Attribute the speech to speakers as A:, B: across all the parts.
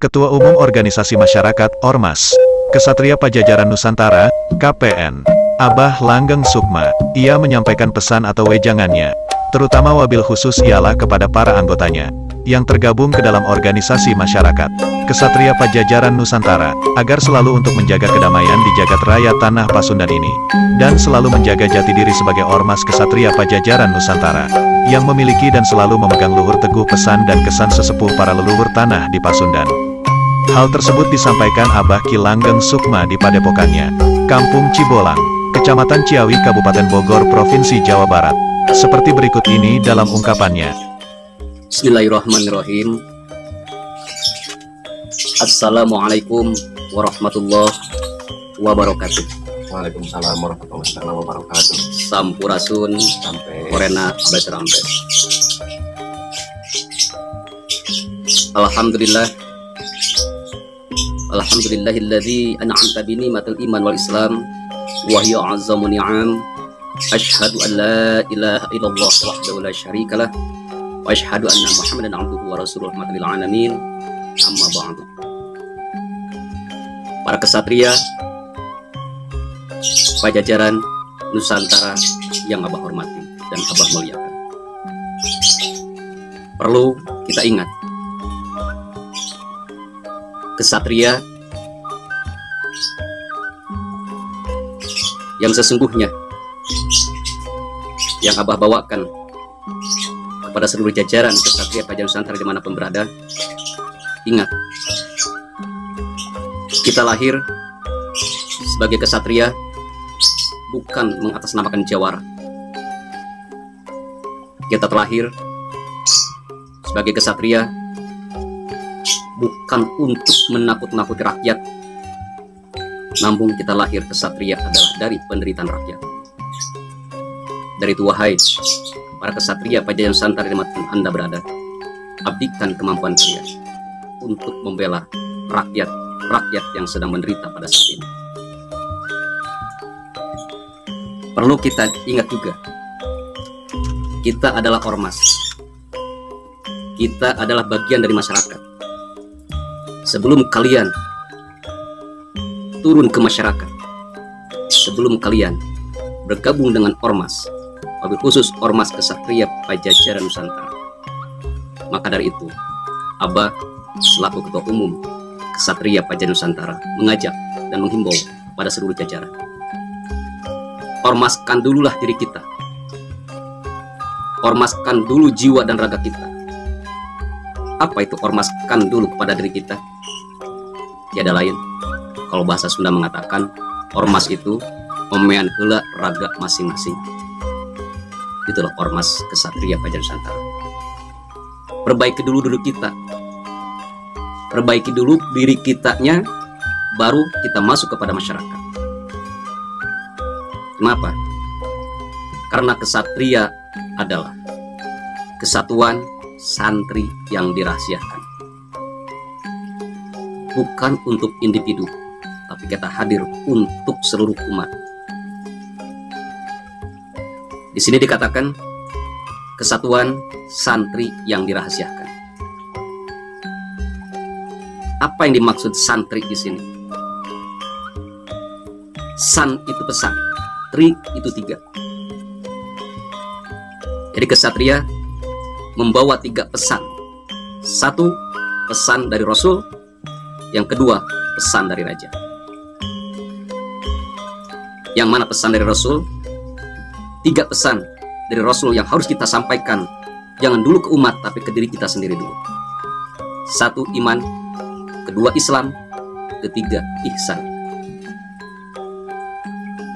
A: Ketua Umum Organisasi Masyarakat Ormas Ksatria Pajajaran Nusantara, KPN, Abah Langgeng Sukma, ia menyampaikan pesan atau wejangannya, terutama wabil khusus ialah kepada para anggotanya, yang tergabung ke dalam organisasi masyarakat Ksatria Pajajaran Nusantara, agar selalu untuk menjaga kedamaian di jagat raya tanah Pasundan ini, dan selalu menjaga jati diri sebagai Ormas Ksatria Pajajaran Nusantara, yang memiliki dan selalu memegang luhur teguh pesan dan kesan sesepuh para leluhur tanah di Pasundan. Hal tersebut disampaikan Abah Ki Langgeng Sukma di padepokannya, Kampung Cibolang, Kecamatan Ciawi, Kabupaten Bogor, Provinsi Jawa Barat. Seperti berikut ini dalam ungkapannya.
B: Bismillahirrahmanirrahim. Assalamualaikum warahmatullahi wabarakatuh.
C: Waalaikumsalam warahmatullahi wabarakatuh.
B: Sampurasun
C: Sampai
B: Korena Bacarampe. Alhamdulillahilladzi an'amta bi ni'matil iman wal islam wa hiya a'zamu ni'am. Asyhadu an la ilaha illallah wahdahu la syarikalah wa asyhadu anna Muhammadan abduhu wa rasuluhu rahmatal lil alamin. Amma ba'du. Para kesatria Pajajaran Nusantara yang Abah hormati dan Abah muliakan, perlu kita ingat, kesatria yang sesungguhnya yang Abah bawakan kepada seluruh jajaran Ksatria Pajajaran Nusantara dimanapun berada. Ingat, kita lahir sebagai kesatria bukan mengatasnamakan jawara. Kita terlahir sebagai kesatria bukan untuk menakut-nakuti rakyat, namun kita lahir kesatria adalah dari penderitaan rakyat. Dari itu, wahai para kesatria Pajajaran Nusantara dimanapun Anda berada, abdikan kemampuan kalian untuk membela rakyat yang sedang menderita pada saat ini. Perlu kita ingat juga, kita adalah ormas, kita adalah bagian dari masyarakat. Sebelum kalian turun ke masyarakat, sebelum kalian bergabung dengan ormas, wabil khusus Ormas Ksatria Pajajaran Nusantara, maka dari itu Abah selaku Ketua Umum Ksatria Pajajaran Nusantara mengajak dan menghimbau pada seluruh jajaran, ormaskan dululah diri kita, ormaskan dulu jiwa dan raga kita. Apa itu ormaskan dulu kepada diri kita? Tiada lain, kalau bahasa Sunda mengatakan, ormas itu omean heula raga masing-masing. Itulah Ormas Ksatria Pajajaran Nusantara. Perbaiki dulu diri kita, perbaiki dulu diri kitanya, baru kita masuk kepada masyarakat. Kenapa? Karena kesatria adalah kesatuan santri yang dirahasiakan, bukan untuk individu, tapi kita hadir untuk seluruh umat. Di sini dikatakan kesatuan santri yang dirahasiakan. Apa yang dimaksud santri di sini? San itu pesan, tri itu tiga. Jadi kesatria membawa tiga pesan. Satu, pesan dari Rasul. Yang kedua, pesan dari Raja. Yang mana pesan dari Rasul? Tiga pesan dari Rasul yang harus kita sampaikan. Jangan dulu ke umat, tapi ke diri kita sendiri dulu. Satu, iman. Kedua, Islam. Ketiga, ihsan.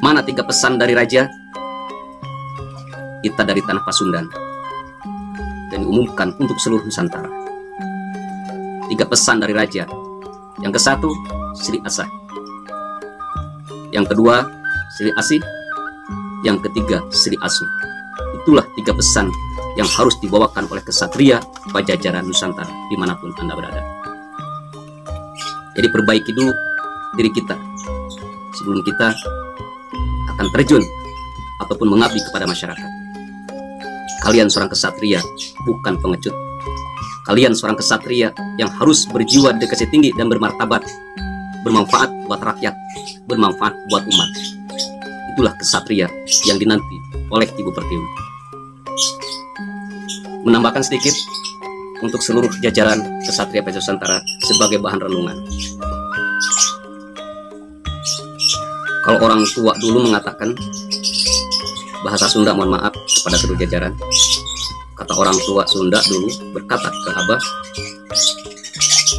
B: Mana tiga pesan dari Raja? Kita dari tanah Pasundan, dan diumumkan untuk seluruh Nusantara. Tiga pesan dari Raja. Yang ke satu, Sri Asah. Yang kedua, Sri Asih. Yang ketiga, Sri Asu. Itulah tiga pesan yang harus dibawakan oleh Ksatria Pajajaran Nusantara dimanapun Anda berada. Jadi perbaiki dulu diri kita sebelum kita akan terjun ataupun mengabdi kepada masyarakat. Kalian seorang kesatria, bukan pengecut. Kalian seorang kesatria yang harus berjiwa dekasi tinggi dan bermartabat, bermanfaat buat rakyat, bermanfaat buat umat. Itulah kesatria yang dinanti oleh Ibu Pertiwi. Menambahkan sedikit untuk seluruh jajaran kesatria Pajak Nusantara sebagai bahan renungan. Kalau orang tua dulu mengatakan, bahasa Sunda, mohon maaf kepada seluruh jajaran, kata orang tua Sunda dulu berkata ke Abah,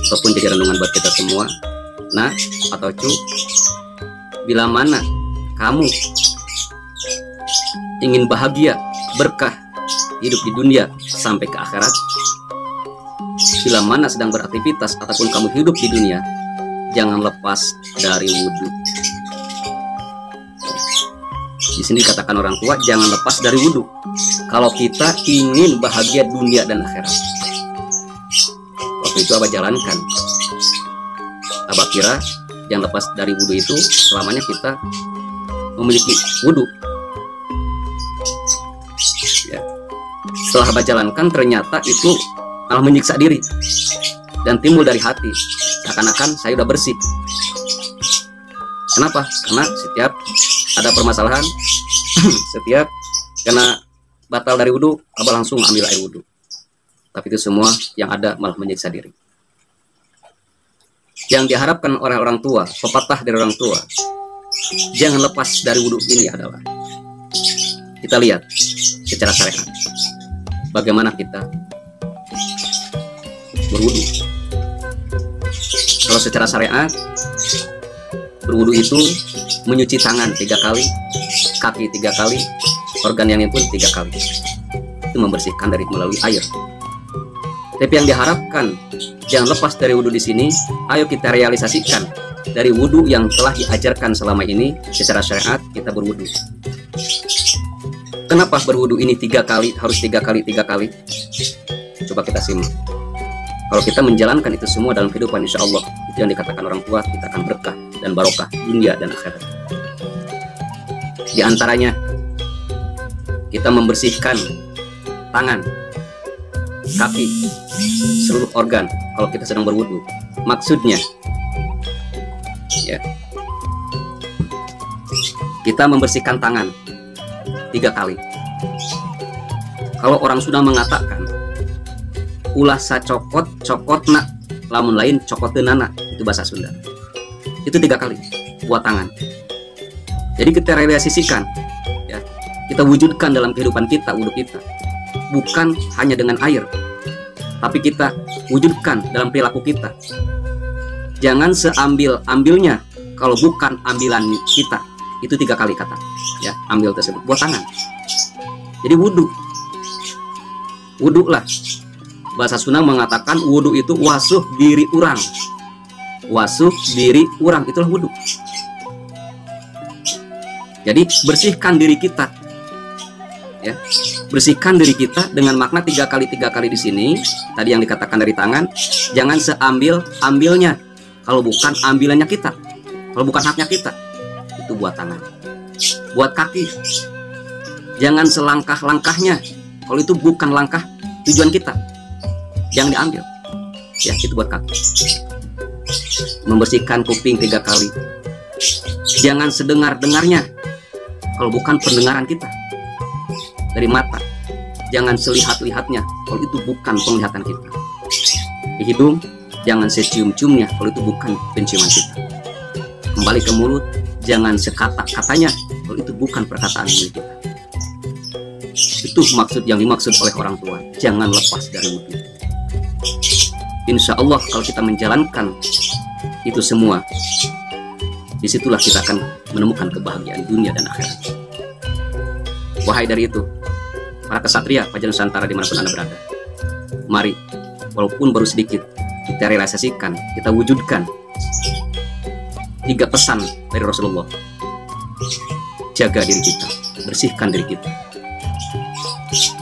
B: ataupun jadi renungan buat kita semua, nah atau cu, bila mana kamu ingin bahagia, berkah, hidup di dunia sampai ke akhirat, bila mana sedang beraktivitas ataupun kamu hidup di dunia, jangan lepas dari wudhu. Di sini dikatakan orang tua jangan lepas dari wudhu. Kalau kita ingin bahagia dunia dan akhirat, waktu itu Abah jalankan. Abah kira yang lepas dari wudhu itu selamanya kita memiliki wudhu. Ya. Setelah Abah jalankan, ternyata itu malah menyiksa diri dan timbul dari hati, seakan-akan saya udah bersih. Kenapa? Karena setiap ada permasalahan, setiap karena batal dari wudhu, Abah langsung ambil air wudhu. Tapi itu semua yang ada malah menyiksa diri. Yang diharapkan oleh orang tua, pepatah dari orang tua, jangan lepas dari wudhu ini adalah, kita lihat secara syariat bagaimana kita berwudhu. Kalau secara syariat, berwudhu itu menyuci tangan 3 kali, kaki 3 kali, organ yang lain pun 3 kali. Itu membersihkan dari melalui air. Tapi yang diharapkan jangan lepas dari wudhu di sini. Ayo kita realisasikan dari wudhu yang telah diajarkan selama ini secara syariat, kita berwudhu. Kenapa berwudhu ini 3 kali, harus 3 kali, 3 kali? Coba kita simak. Kalau kita menjalankan itu semua dalam kehidupan, insya Allah itu yang dikatakan orang tua, kita akan berkah dan barokah dunia dan akhirat. Di antaranya kita membersihkan tangan, kaki, seluruh organ kalau kita sedang berwudu. Maksudnya ya, kita membersihkan tangan 3 kali. Kalau orang sudah mengatakan ulah sacokot cokotna, lamun lain cokot tenana, itu bahasa Sunda. Itu 3 kali buat tangan. Jadi kita realisasikan, ya, kita wujudkan dalam kehidupan kita, wudhu kita, bukan hanya dengan air, tapi kita wujudkan dalam perilaku kita. Jangan seambil-ambilnya kalau bukan ambilan kita. Itu 3 kali kata, ya, ambil tersebut buat tangan. Jadi wudhu, wudhu lah. Bahasa Sunda mengatakan wudhu itu wasuh diri urang. Wasuh diri urang, itulah wudhu. Jadi bersihkan diri kita, ya, bersihkan diri kita dengan makna 3 kali 3 kali di sini. Tadi yang dikatakan dari tangan, jangan seambil-ambilnya kalau bukan ambilannya kita, kalau bukan haknya kita. Itu buat tangan. Buat kaki, jangan selangkah-langkahnya kalau itu bukan langkah tujuan kita, jangan diambil, ya, itu buat kaki. Membersihkan kuping 3 kali, jangan sedengar-dengarnya kalau bukan pendengaran kita. Dari mata, jangan selihat-lihatnya kalau itu bukan penglihatan kita. Di hidung, jangan secium-ciumnya kalau itu bukan penciuman kita. Kembali ke mulut, jangan sekata-katanya kalau itu bukan perkataan milik kita. Itu maksud yang dimaksud oleh orang tua, jangan lepas dari wudhu. Insya Allah kalau kita menjalankan itu semua, disitulah kita akan menemukan kebahagiaan dunia dan akhirat. Wahai dari itu, para kesatria Pajak Nusantara dimanapun Anda berada, mari, walaupun baru sedikit, kita realisasikan, kita wujudkan 3 pesan dari Rasulullah. Jaga diri kita, bersihkan diri kita,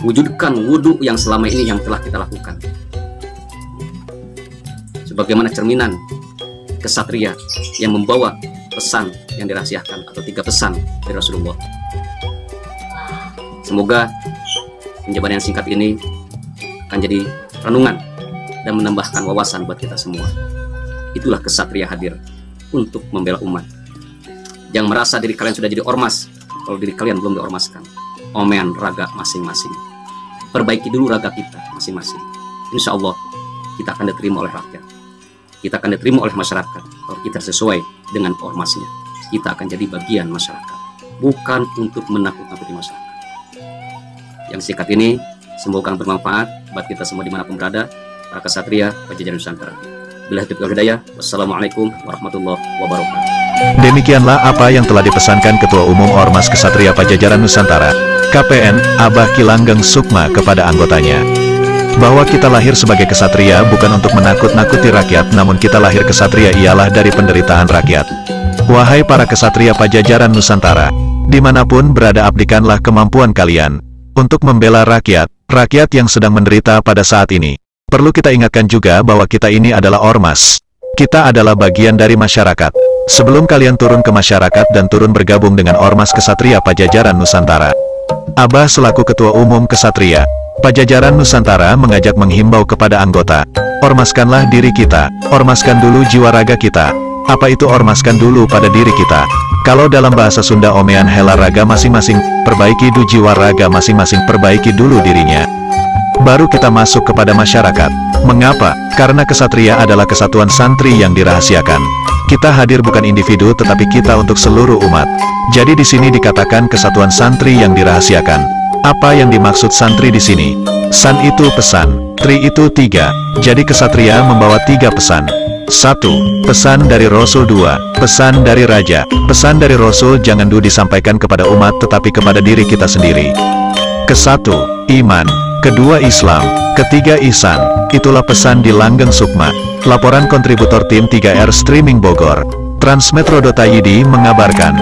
B: wujudkan wudhu yang selama ini yang telah kita lakukan, sebagaimana cerminan kesatria yang membawa pesan yang dirahasiakan atau 3 pesan dari Rasulullah. Semoga penjabaran yang singkat ini akan jadi renungan dan menambahkan wawasan buat kita semua. Itulah kesatria hadir untuk membela umat. Jangan merasa diri kalian sudah jadi ormas kalau diri kalian belum diormaskan. Omean raga masing-masing. Perbaiki dulu raga kita masing-masing. Insya Allah kita akan diterima oleh rakyat. Kita akan diterima oleh masyarakat kalau kita sesuai dengan ormasnya. Kita akan jadi bagian masyarakat, bukan untuk menakut-nakuti masyarakat. Yang singkat ini semoga bermanfaat buat kita semua dimanapun berada, para kesatria Pajajaran Nusantara. Billahi taufiq wal hidayah. Wassalamualaikum warahmatullahi wabarakatuh.
A: Demikianlah apa yang telah dipesankan Ketua Umum Ormas Kesatria Pajajaran Nusantara, KPN, Abah Ki Langgeng Sukma kepada anggotanya. Bahwa kita lahir sebagai kesatria bukan untuk menakut-nakuti rakyat, namun kita lahir kesatria ialah dari penderitaan rakyat. Wahai para kesatria Pajajaran Nusantara, dimanapun berada abdikanlah kemampuan kalian untuk membela rakyat yang sedang menderita pada saat ini. Perlu kita ingatkan juga bahwa kita ini adalah ormas. Kita adalah bagian dari masyarakat. Sebelum kalian turun ke masyarakat dan turun bergabung dengan Ormas Kesatria Pajajaran Nusantara, Abah selaku Ketua Umum Kesatria Pajajaran Nusantara mengajak menghimbau kepada anggota, ormaskanlah diri kita, ormaskan dulu jiwa raga kita. Apa itu ormaskan dulu pada diri kita? Kalau dalam bahasa Sunda omean hela raga masing-masing, perbaiki dulu jiwa raga masing-masing, perbaiki dulu dirinya. Baru kita masuk kepada masyarakat. Mengapa? Karena kesatria adalah kesatuan santri yang dirahasiakan. Kita hadir bukan individu tetapi kita untuk seluruh umat. Jadi di sini dikatakan kesatuan santri yang dirahasiakan. Apa yang dimaksud santri di sini? San itu pesan, tri itu 3. Jadi kesatria membawa 3 pesan. 1. Pesan dari Rasul. 2. Pesan dari Raja. Pesan dari Rasul jangan dulu disampaikan kepada umat tetapi kepada diri kita sendiri. Ke-1, iman. Kedua, Islam. Ketiga, ihsan. Itulah pesan di Langgeng Sukma. Laporan kontributor tim 3R Streaming Bogor. Transmetro.id mengabarkan.